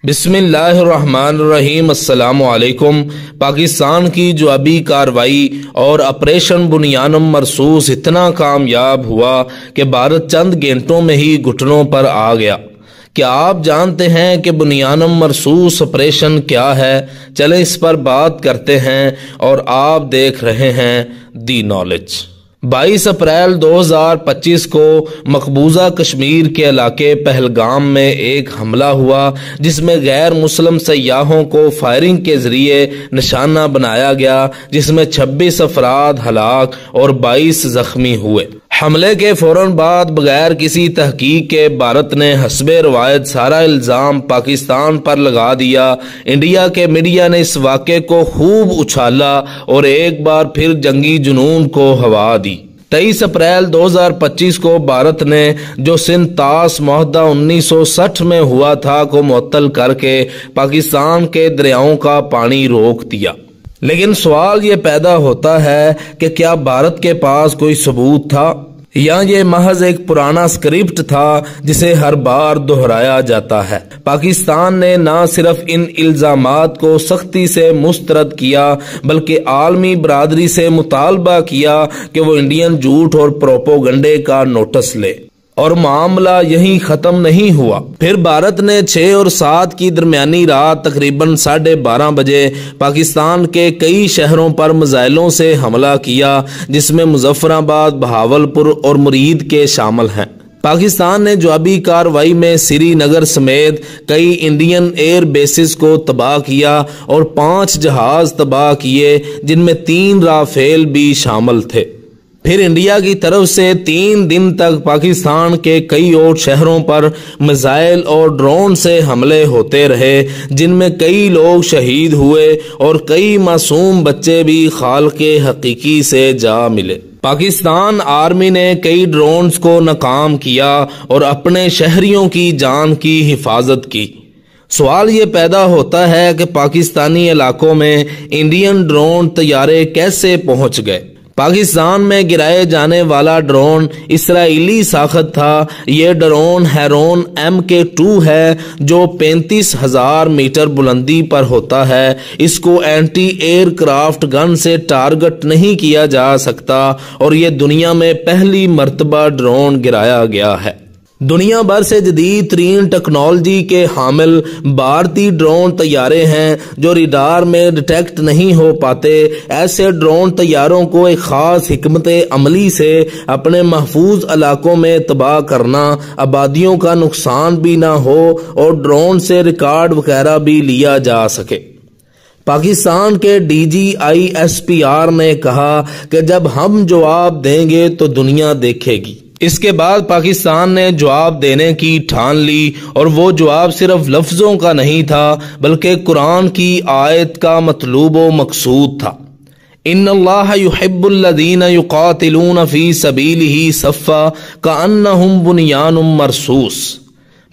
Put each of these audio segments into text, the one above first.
بسم اللہ الرحمن الرحیم۔ السلام علیکم۔ پاکستان کی جوابی کارروائی اور آپریشن بنیانم مرصوص اتنا کامیاب ہوا کہ بھارت چند گھنٹوں میں ہی گھٹنوں پر آ گیا۔ کیا آپ جانتے ہیں کہ بنیانم مرصوص آپریشن کیا ہے؟ چلیں اس پر بات کرتے ہیں، اور آپ دیکھ رہے ہیں دی نالج۔ 22 اپریل 2025 کو مقبوضہ کشمیر کے علاقے پہلگام میں ایک حملہ ہوا، جس میں غیر مسلم سیاحوں کو فائرنگ کے ذریعے نشانہ بنایا گیا، جس میں 26 افراد ہلاک اور 22 زخمی ہوئے۔ حملے کے فوراً بعد بغیر کسی تحقیق کے بھارت نے حسب روایت سارا الزام پاکستان پر لگا دیا۔ انڈیا کے میڈیا نے اس واقعے کو خوب اچھالا اور ایک بار پھر جنگی جنون کو ہوا دی۔ 23 اپریل 2025 کو بھارت نے جو سندھ طاس معاہدہ 1960 میں ہوا تھا کو معطل کر کے پاکستان کے دریاؤں کا پانی روک دیا۔ لیکن سوال یہ پیدا ہوتا ہے کہ کیا بھارت کے پاس کوئی ثبوت تھا، یا یہ محض ایک پرانا اسکرپٹ تھا جسے ہر بار دہرایا جاتا ہے؟ پاکستان نے نہ صرف ان الزامات کو سختی سے مسترد کیا، بلکہ عالمی برادری سے مطالبہ کیا کہ وہ انڈین جھوٹ اور پروپیگنڈے کا نوٹس لے۔ اور معاملہ یہیں ختم نہیں ہوا۔ پھر بھارت نے 6 اور 7 کی درمیانی رات تقریباً 12:30 بجے پاکستان کے کئی شہروں پر میزائلوں سے حملہ کیا، جس میں مظفر آباد، بہاولپور اور مرید کے شامل ہیں۔ پاکستان نے جوابی کارروائی میں سری نگر سمیت کئی انڈین ایئر بیسز کو تباہ کیا اور 5 جہاز تباہ کیے، جن میں 3 رافیل بھی شامل تھے۔ پھر انڈیا کی طرف سے 3 دن تک پاکستان کے کئی اور شہروں پر میزائل اور ڈرون سے حملے ہوتے رہے، جن میں کئی لوگ شہید ہوئے اور کئی معصوم بچے بھی خالق حقیقی سے جا ملے۔ پاکستان آرمی نے کئی ڈرونز کو ناکام کیا اور اپنے شہریوں کی جان کی حفاظت کی۔ سوال یہ پیدا ہوتا ہے کہ پاکستانی علاقوں میں انڈین ڈرون طیارے کیسے پہنچ گئے؟ پاکستان میں گرائے جانے والا ڈرون اسرائیلی ساخت تھا۔ یہ ڈرون ہیرون MK2 ہے، جو 35,000 میٹر بلندی پر ہوتا ہے۔ اس کو اینٹی ایئر کرافٹ گن سے ٹارگٹ نہیں کیا جا سکتا، اور یہ دنیا میں پہلی مرتبہ ڈرون گرایا گیا ہے۔ دنیا بھر سے جدید ترین ٹیکنالوجی کے حامل بھارتی ڈرون طیارے ہیں جو ریڈار میں ڈیٹیکٹ نہیں ہو پاتے۔ ایسے ڈرون طیاروں کو ایک خاص حکمت عملی سے اپنے محفوظ علاقوں میں تباہ کرنا، آبادیوں کا نقصان بھی نہ ہو اور ڈرون سے ریکارڈ وغیرہ بھی لیا جا سکے۔ پاکستان کے DGISPR نے کہا کہ جب ہم جواب دیں گے تو دنیا دیکھے گی۔ اس کے بعد پاکستان نے جواب دینے کی ٹھان لی، اور وہ جواب صرف لفظوں کا نہیں تھا بلکہ قرآن کی آیت کا مطلوب و مقصود تھا۔ ان اللہ یحب الذین یقاتلون فی سبیلہ صفا کأنہم بنیان مرصوص۔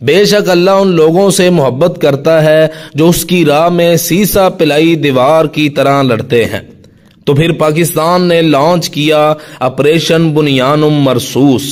بے شک اللہ ان لوگوں سے محبت کرتا ہے جو اس کی راہ میں سیسا پلائی دیوار کی طرح لڑتے ہیں۔ تو پھر پاکستان نے لانچ کیا آپریشن بنیانم مرصوص۔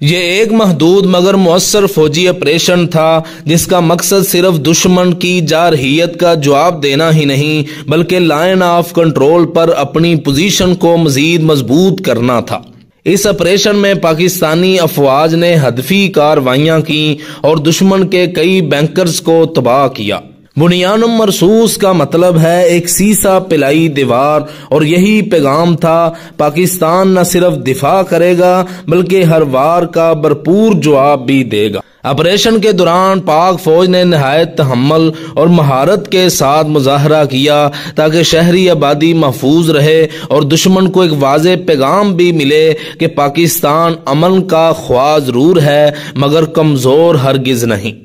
یہ ایک محدود مگر مؤثر فوجی آپریشن تھا، جس کا مقصد صرف دشمن کی جارحیت کا جواب دینا ہی نہیں، بلکہ لائن آف کنٹرول پر اپنی پوزیشن کو مزید مضبوط کرنا تھا۔ اس آپریشن میں پاکستانی افواج نے ہدفی کارروائیاں کی اور دشمن کے کئی بینکرز کو تباہ کیا۔ بنیانم مرصوص کا مطلب ہے ایک سیسا پلائی دیوار، اور یہی پیغام تھا۔ پاکستان نہ صرف دفاع کرے گا بلکہ ہر وار کا بھرپور جواب بھی دے گا۔ آپریشن کے دوران پاک فوج نے نہایت تحمل اور مہارت کے ساتھ مظاہرہ کیا تاکہ شہری آبادی محفوظ رہے اور دشمن کو ایک واضح پیغام بھی ملے کہ پاکستان امن کا خواہ ضرور ہے مگر کمزور ہرگز نہیں۔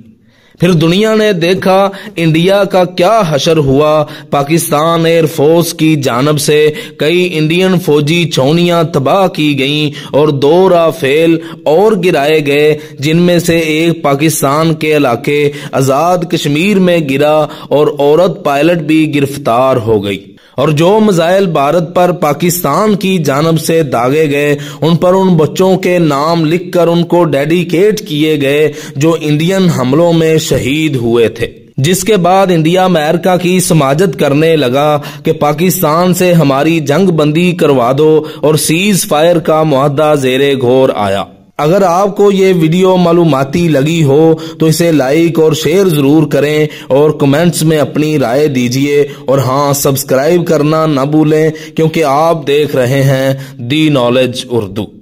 پھر دنیا نے دیکھا انڈیا کا کیا حشر ہوا۔ پاکستان ایئر فورس کی جانب سے کئی انڈین فوجی چھاؤنیاں تباہ کی گئیں اور 2 رافیل اور گرائے گئے، جن میں سے ایک پاکستان کے علاقے آزاد کشمیر میں گرا اور عورت پائلٹ بھی گرفتار ہو گئی۔ اور جو میزائل بھارت پر پاکستان کی جانب سے داغے گئے ان پر ان بچوں کے نام لکھ کر ان کو ڈیڈیکیٹ کیے گئے جو انڈین حملوں میں شہید ہوئے تھے۔ جس کے بعد انڈیا امریکہ کی سماجت کرنے لگا کہ پاکستان سے ہماری جنگ بندی کروا دو اور سیز فائر کا معاہدہ زیر غور آیا۔ اگر آپ کو یہ ویڈیو معلوماتی لگی ہو تو اسے لائک اور شیئر ضرور کریں اور کمنٹس میں اپنی رائے دیجیے، اور ہاں سبسکرائب کرنا نہ بھولیں، کیونکہ آپ دیکھ رہے ہیں دی نالج اردو۔